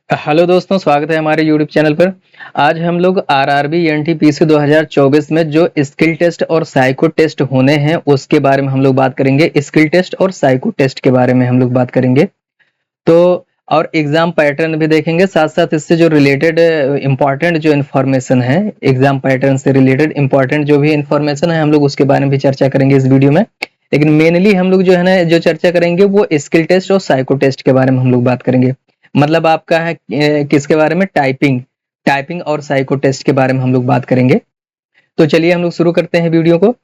Hello दोस्तों, स्वागत है हमारे यूट्यूब चैनल पर। आज हम लोग आरआरबी एनटीपीसी 2024 में जो स्किल टेस्ट और साइको टेस्ट होने हैं उसके बारे में हम लोग बात करेंगे। स्किल टेस्ट और साइको टेस्ट के बारे में हम लोग बात करेंगे। तो और एग्जाम पैटर्न भी देखेंगे, साथ साथ इससे जो रिलेटेड इम्पोर्टेंट जो इन्फॉर्मेशन है, एग्जाम पैटर्न से रिलेटेड इम्पोर्टेंट जो भी इन्फॉर्मेशन है हम लोग उसके बारे में भी चर्चा करेंगे इस वीडियो में। लेकिन मेनली हम लोग जो है ना जो चर्चा करेंगे वो स्किल टेस्ट और साइको टेस्ट के बारे में हम लोग बात करेंगे। मतलब आपका है किसके बारे में, टाइपिंग टाइपिंग और साइको टेस्ट के बारे में हम लोग बात करेंगे। तो चलिए हम लोग शुरू करते हैं वीडियो को।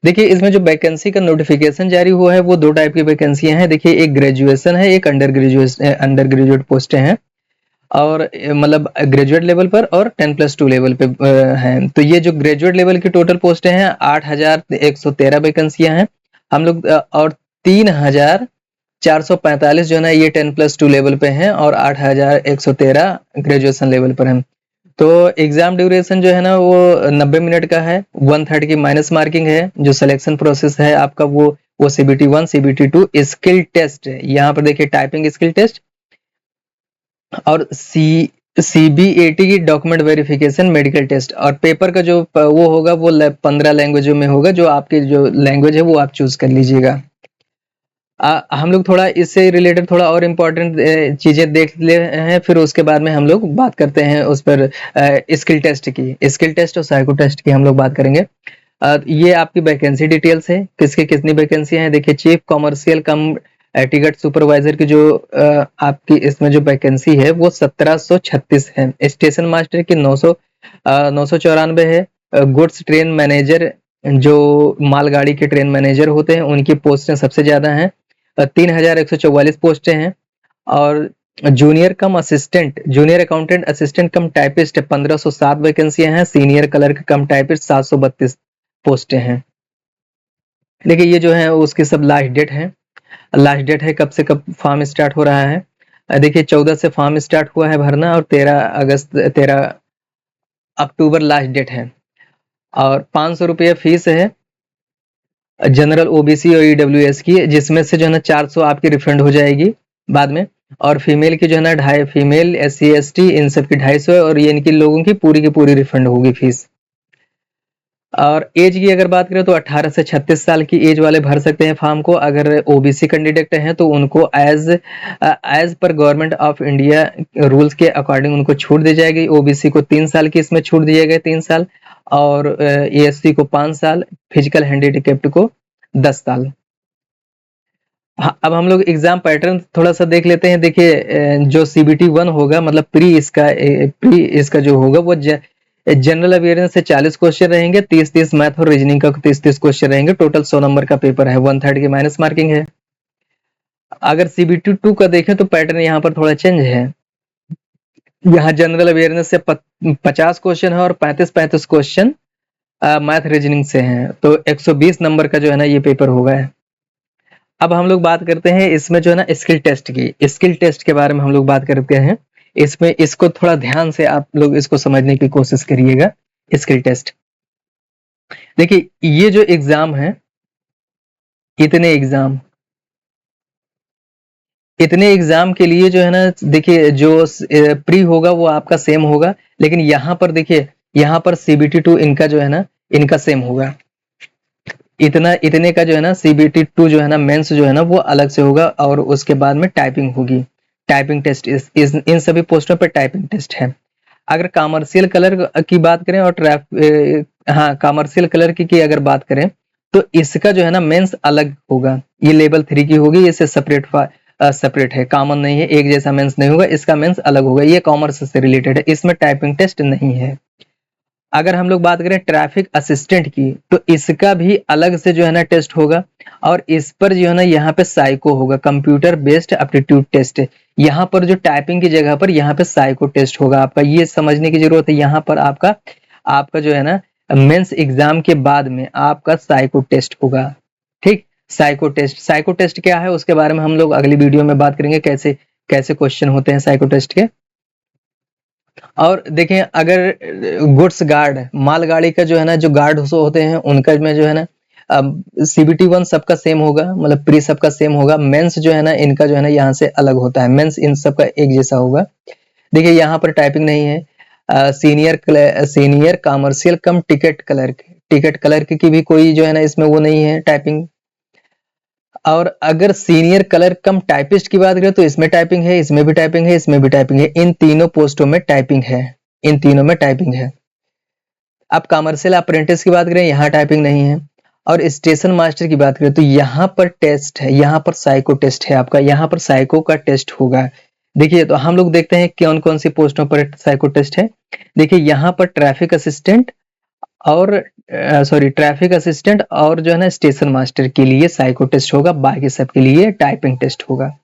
देखिए, इसमें जो वैकेंसी का नोटिफिकेशन जारी हुआ है वो दो टाइप की वैकेंसियां हैं। देखिए, एक ग्रेजुएशन है, एक अंडर ग्रेजुएट पोस्टें हैं। और मतलब ग्रेजुएट लेवल पर और 10+2 लेवल पे हैं। तो ये जो ग्रेजुएट लेवल की टोटल पोस्टें हैं 8,113 वैकेंसियां हैं हम लोग। और 3,445 जो है ना ये 10+2 लेवल पे हैं और 8,113 ग्रेजुएशन लेवल पर हैं। तो एग्जाम ड्यूरेशन जो है ना वो 90 मिनट का है। 1/3 की माइनस मार्किंग है। जो सिलेक्शन प्रोसेस है आपका वो CBT 1 CBT 2 स्किल टेस्ट है। यहाँ पर देखिए टाइपिंग स्किल टेस्ट और CBAT की डॉक्यूमेंट वेरिफिकेशन मेडिकल टेस्ट। और पेपर का जो वो होगा वो 15 लैंग्वेजों में होगा। जो आपकी जो लैंग्वेज है वो आप चूज कर लीजिएगा। हम लोग थोड़ा इससे रिलेटेड थोड़ा और इम्पोर्टेंट चीजें देख ले हैं, फिर उसके बाद में हम लोग बात करते हैं उस पर। स्किल टेस्ट की, स्किल टेस्ट और साइको टेस्ट की हम लोग बात करेंगे। ये आपकी वैकेंसी डिटेल्स है, किसकी कितनी वैकेंसियां हैं। देखिए, चीफ कॉमर्शियल कम टिकट सुपरवाइजर की जो आपकी इसमें जो वैकेंसी है वो 1736 है। स्टेशन मास्टर की 994 है। गुड्स ट्रेन मैनेजर, जो मालगाड़ी के ट्रेन मैनेजर होते हैं उनकी पोस्टें सबसे ज्यादा हैं। 3,144 पोस्टें हैं। और जूनियर अकाउंटेंट असिस्टेंट कम टाइपिस्ट 1,507 वैकेंसियां हैं। सीनियर क्लर्क कम टाइपिस्ट 732 पोस्टें हैं। देखिए, ये जो है उसकी सब लास्ट डेट है। लास्ट डेट है कब से कब फॉर्म स्टार्ट हो रहा है। देखिए, 14 से फॉर्म स्टार्ट हुआ है भरना और 13 अक्टूबर लास्ट डेट है। और 500 रुपये फीस है जनरल, ओबीसी और ईडब्ल्यूएस की, जिसमें से जो है ना 400 आपकी रिफंड हो जाएगी बाद में। और फीमेल की जो है ना 250, फीमेल SC ST इन सब की 250 है। और ये इनकी लोगों की पूरी रिफंड होगी फीस। और एज की अगर बात करें तो 18 से 36 साल की एज वाले भर सकते हैं फॉर्म को। अगर ओबीसी कैंडिडेट हैं तो उनको एज पर गवर्नमेंट ऑफ इंडिया रूल्स के अकॉर्डिंग उनको छूट दी जाएगी। ओबीसी को 3 साल की इसमें छूट दिए गए, 3 साल। और ASC को 5 साल, फिजिकल हैंडीकैप्ड को 10 साल। हाँ, अब हम लोग एग्जाम पैटर्न थोड़ा सा देख लेते हैं। देखिए, जो CBT 1 होगा मतलब प्री इसका जो होगा वो जनरल अवेयरनेस से 40 क्वेश्चन रहेंगे। 30-30 मैथ और रीजनिंग का 30-30 क्वेश्चन रहेंगे। टोटल 100 नंबर का पेपर है। 1/3 की माइनस मार्किंग है। अगर CBT 2 का देखें तो पैटर्न यहाँ पर थोड़ा चेंज है। यहाँ जनरल अवेयरनेस से 50 क्वेश्चन है और 35-35 क्वेश्चन मैथ रीजनिंग से हैं। तो 120 नंबर का जो है ना ये पेपर होगा। अब हम लोग बात करते हैं इसमें जो है ना स्किल टेस्ट की। स्किल टेस्ट के बारे में हम लोग बात करते हैं। इसमें इसको थोड़ा ध्यान से आप लोग इसको समझने की कोशिश करिएगा। स्किल टेस्ट, देखिए ये जो एग्जाम है, इतने एग्जाम इतने एग्जाम के लिए जो है ना, देखिए जो प्री होगा वो आपका सेम होगा। लेकिन यहाँ पर देखिए, यहाँ पर CBT 2 इनका जो है ना इनका सेम होगा। इतने का जो है ना CBT 2 जो है ना मेंस जो है ना वो अलग से होगा। और उसके बाद में टाइपिंग होगी, टाइपिंग टेस्ट। इन सभी पोस्टों पर टाइपिंग टेस्ट है। अगर कॉमर्शियल कलर की बात करें और हाँ, कॉमर्शियल कलर की अगर बात करें तो इसका जो है ना मेंस अलग होगा। ये लेवल 3 की होगी, इससे सेपरेट है, कॉमन नहीं है, एक जैसा मेंस नहीं होगा। इसका मेंस अलग होगा, ये कॉमर्स से रिलेटेड है, इसमें टाइपिंग टेस्ट नहीं है। अगर हम लोग बात करें ट्रैफिक असिस्टेंट की तो इसका भी अलग से जो है ना टेस्ट होगा। और इस पर जो है ना यहाँ पे साइको होगा, कंप्यूटर बेस्ड एप्टीट्यूड टेस्ट। यहाँ पर जो टाइपिंग की जगह पर यहाँ पे साइको टेस्ट होगा। आपका ये समझने की जरूरत है। यहाँ पर आपका आपका जो है ना मेंस एग्जाम के बाद में आपका साइको टेस्ट होगा। ठीक, साइको टेस्ट क्या है उसके बारे में हम लोग अगली वीडियो में बात करेंगे, कैसे कैसे क्वेश्चन होते हैं साइको टेस्ट के। और देखें, अगर गुड्स गार्ड, मालगाड़ी का जो है ना जो गार्ड होते हैं उनका में जो है ना CBT 1 सबका सेम होगा, मतलब प्री सबका सेम होगा। मेंस जो है ना इनका जो है ना यहाँ से अलग होता है। मेंस इन सबका एक जैसा होगा। देखिए यहाँ पर टाइपिंग नहीं है। सीनियर कमर्शियल कम टिकट क्लर्क की भी कोई जो है ना इसमें वो नहीं है टाइपिंग। और अगर सीनियर क्लर्क कम टाइपिस्ट की बात करें तो इसमें टाइपिंग है, इसमें भी टाइपिंग है, इसमें भी टाइपिंग है। इन तीनों पोस्टों में टाइपिंग है, इन तीनों में टाइपिंग है। अब कमर्शियल अप्रेंटिस की बात करें, यहाँ टाइपिंग नहीं है। और स्टेशन मास्टर की बात करें तो यहाँ पर टेस्ट है, यहाँ पर साइको टेस्ट है आपका, यहाँ पर साइको का टेस्ट होगा। देखिए तो हम लोग देखते हैं कौन कौन सी पोस्टों पर साइको टेस्ट है। देखिए यहाँ पर ट्रैफिक असिस्टेंट और ट्रैफिक असिस्टेंट और जो है ना स्टेशन मास्टर के लिए साइको टेस्ट होगा, बाकी सब के लिए टाइपिंग टेस्ट होगा।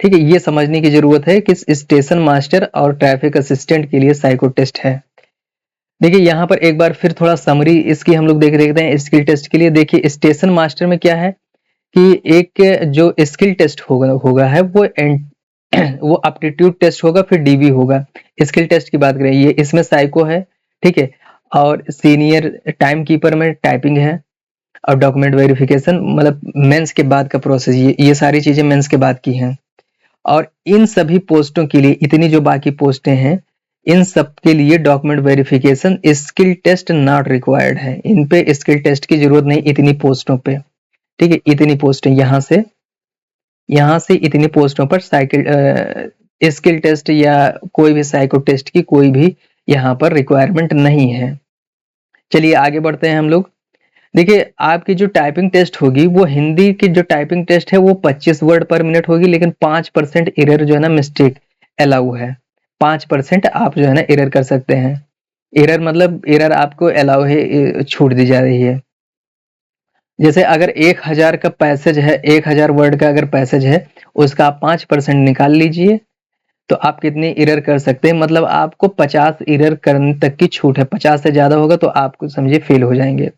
ठीक है, ये समझने की जरूरत है कि स्टेशन मास्टर और ट्रैफिक असिस्टेंट के लिए साइको टेस्ट है। देखिए यहाँ पर एक बार फिर थोड़ा समरी इसकी हम लोग देखते हैं स्किल टेस्ट के लिए। देखिए स्टेशन मास्टर में क्या है कि एक जो स्किल टेस्ट होगा है वो एप्टीट्यूड टेस्ट होगा, फिर डीबी होगा। स्किल टेस्ट की बात करें, ये इसमें साइको है, ठीक है। और सीनियर टाइम कीपर में टाइपिंग है, और डॉक्यूमेंट वेरिफिकेशन मतलब मेंस के बाद का प्रोसेस, ये सारी चीजें मेंस के बाद की हैं। और इन सभी पोस्टों के लिए, इतनी जो बाकी पोस्टें हैं, इन सब के लिए document verification skill test not required है। इन पे स्किल टेस्ट की जरूरत नहीं, इतनी पोस्टों पे, ठीक है। इतनी पोस्टें यहाँ से इतनी पोस्टों पर स्किल टेस्ट या कोई भी साइको टेस्ट की कोई भी यहाँ पर रिक्वायरमेंट नहीं है। चलिए आगे बढ़ते हैं हम लोग। देखिए आपकी जो टाइपिंग टेस्ट होगी, वो हिंदी की जो टाइपिंग टेस्ट है वो 25 वर्ड पर मिनट होगी, लेकिन 5% एरर जो है ना मिस्टेक अलाउ है। 5% आप जो है ना एरर कर सकते हैं। एरर मतलब एरर आपको अलाउ है, छूट दी जा रही है। जैसे अगर 1000 का पैसेज है, 1000 वर्ड का अगर पैसेज है, उसका आप 5% निकाल लीजिए तो आप कितनी एरर कर सकते हैं। मतलब आपको 50 एरर करने तक की छूट है। 50 से ज्यादा होगा तो आपको समझिए फेल हो जाएंगे।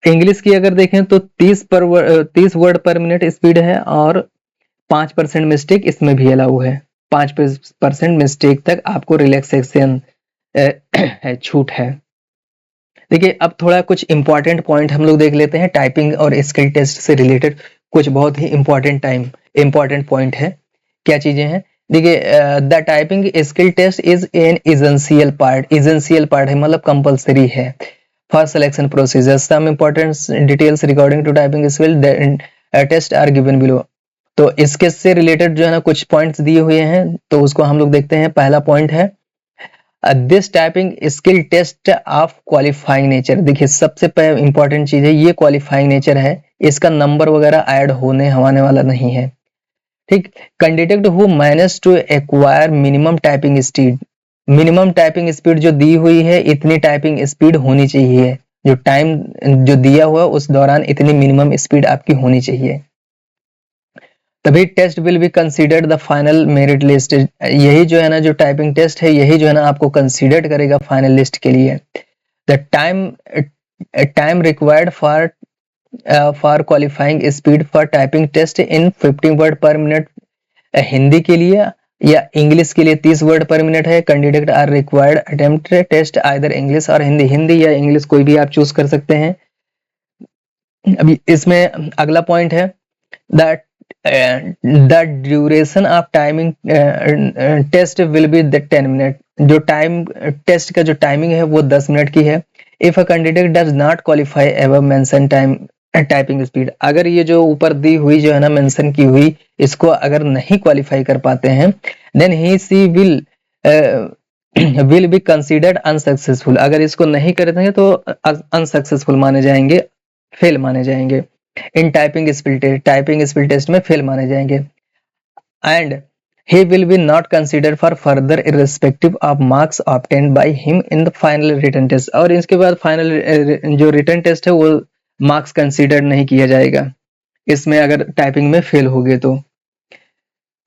इंग्लिश की अगर देखें तो 30 वर्ड पर मिनट स्पीड है, और 5% मिस्टेक इसमें भी अलाउ है। 5% मिस्टेक तक आपको रिलैक्सेशन है, छूट है। देखिए अब थोड़ा कुछ इंपॉर्टेंट पॉइंट हम लोग देख लेते हैं टाइपिंग और स्किल टेस्ट से रिलेटेड। कुछ बहुत ही इंपॉर्टेंट पॉइंट है। क्या चीजें हैं, देखिए the typing skill test is an essential part है, मतलब कंपलसरी है for selection procedure. Some important details regarding to typing skill test are given below. तो इसके से रिलेटेड जो है ना कुछ पॉइंट्स दिए हुए हैं, तो उसको हम लोग देखते हैं। पहला पॉइंट है this typing skill test of qualifying nature. देखिए सबसे इंपॉर्टेंट चीज है, ये क्वालिफाइंग नेचर है, इसका नंबर वगैरह ऐड होने वाला नहीं है, ठीक। Candidate who manage to acquire minimum typing speed जो दी हुई है, इतनी टाइपिंग स्पीड होनी चाहिए। जो टाइम जो दिया हुआ उस दौरान इतनी मिनिमम स्पीड आपकी होनी चाहिए, तभी test will be considered the final merit list. यही जो है ना जो टाइपिंग टेस्ट है, यही जो है ना आपको कंसीडर करेगा फाइनल लिस्ट के लिए। The time required for qualifying speed for typing test in 15 word per minute Hindi के लिए या इंग्लिश के लिए 30 वर्ड पर मिनट है। Candidate are required attempt test either English और हिंदी या इंग्लिश कोई भी आप चूज कर सकते हैं। अभी इसमें अगला पॉइंट है that the duration of timing test will be 10 minute. जो टाइम टेस्ट का जो टाइमिंग है वो 10 मिनट की है। If a candidate does not qualify ever mention typing speed, अगर ये जो ऊपर दी हुई जो है ना मेंशन की हुई, इसको अगर नहीं क्वालिफाई कर पाते हैं, then he she will be considered unsuccessful. अगर इसको नहीं करते हैं तो अनसक्सेसफुल माने जाएंगे, फेल माने जाएंगे। इन टाइपिंग स्किल टेस्ट में फेल माने जाएंगे। And he will be not considered for further irrespective of marks obtained by him in the final written test। और इसके बाद फाइनल जो रिटन टेस्ट है वो मार्क्स कंसीडर नहीं किया जाएगा इसमें, अगर टाइपिंग में फेल हो गए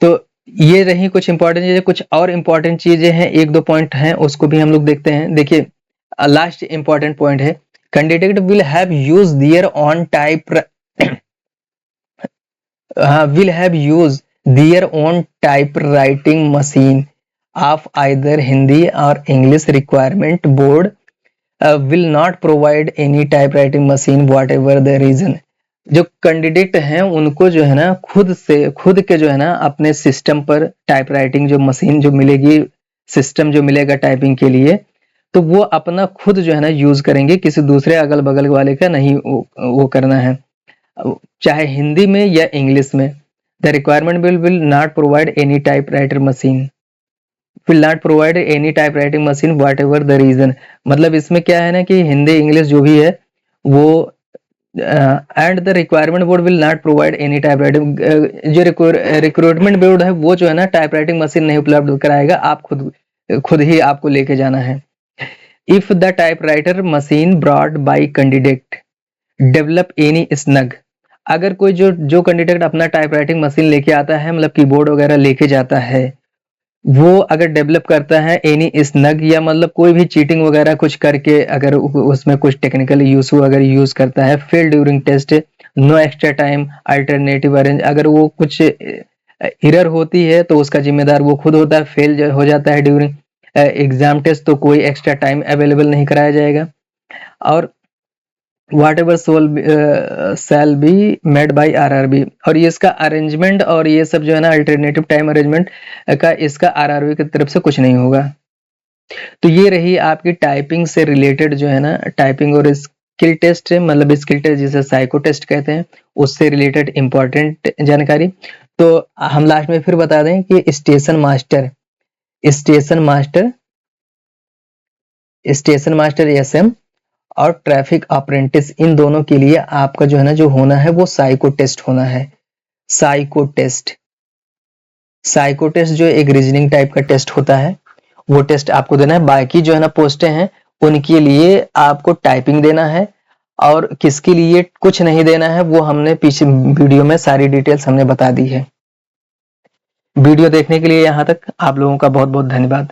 तो ये रही कुछ इंपॉर्टेंट चीजें। कुछ और इंपॉर्टेंट चीजें हैं, एक दो पॉइंट हैं, उसको भी हम लोग देखते हैं। देखिए लास्ट इंपॉर्टेंट पॉइंट है candidate will have use there on typewriting machine of either Hindi और English. Requirement board will not provide any typewriting machine whatever the reason। जो कैंडिडेट हैं उनको जो है ना खुद के जो है ना अपने सिस्टम पर टाइपराइटिंग जो मशीन जो मिलेगी, सिस्टम जो मिलेगा टाइपिंग के लिए, तो वो अपना खुद जो है ना यूज करेंगे, किसी दूसरे अगल बगल वाले का नहीं वो करना है, चाहे हिंदी में या इंग्लिश में। The requirement will not provide any typewriter machine, will not provide any typewriting machine whatever the reason. मतलब इसमें क्या है ना कि हिंदी इंग्लिश जो भी है वो, and the requirement board will not provide any typewriting, जो रिक्रूटमेंट बोर्ड है वो जो है ना टाइपराइटिंग मशीन नहीं उपलब्ध कराएगा, आप खुद ही आपको लेके जाना है। If the typewriter machine brought by candidate develop any snug, अगर कोई जो कैंडिडेट अपना टाइपराइटिंग मशीन लेके आता है, मतलब कीबोर्ड वगैरह लेके जाता है, वो अगर डेवलप करता है एनी स्नग, या मतलब कोई भी चीटिंग वगैरह कुछ करके अगर उसमें कुछ टेक्निकल इशू अगर यूज करता है, fail during test, no extra time alternative arrange, अगर वो कुछ एरर होती है तो उसका जिम्मेदार वो खुद होता है, फेल हो जाता है ड्यूरिंग एग्जाम टेस्ट, तो कोई एक्स्ट्रा टाइम अवेलेबल नहीं कराया जाएगा। और whatever shall be made by RRB, और ये इसका अरेंजमेंट और ये सब जो है ना अल्टरनेटिव टाइम अरेंजमेंट का इसका RRB की तरफ से कुछ नहीं होगा। तो ये रही आपकी टाइपिंग से रिलेटेड जो है ना टाइपिंग और स्किल टेस्ट, मतलब स्किल टेस्ट जिसे साइको टेस्ट कहते हैं, उससे रिलेटेड इंपॉर्टेंट जानकारी। तो हम लास्ट में फिर बता दें कि स्टेशन मास्टर SM और ट्रैफिक अप्रेंटिस, इन दोनों के लिए आपका जो है ना जो होना है वो साइको टेस्ट होना है। साइको टेस्ट जो एक रीजनिंग टाइप का टेस्ट होता है, वो टेस्ट आपको देना है। बाकी जो है ना पोस्टें हैं उनके लिए आपको टाइपिंग देना है, और किसके लिए कुछ नहीं देना है वो हमने पीछे वीडियो में सारी डिटेल्स हमने बता दी है। वीडियो देखने के लिए यहाँ तक आप लोगों का बहुत बहुत धन्यवाद।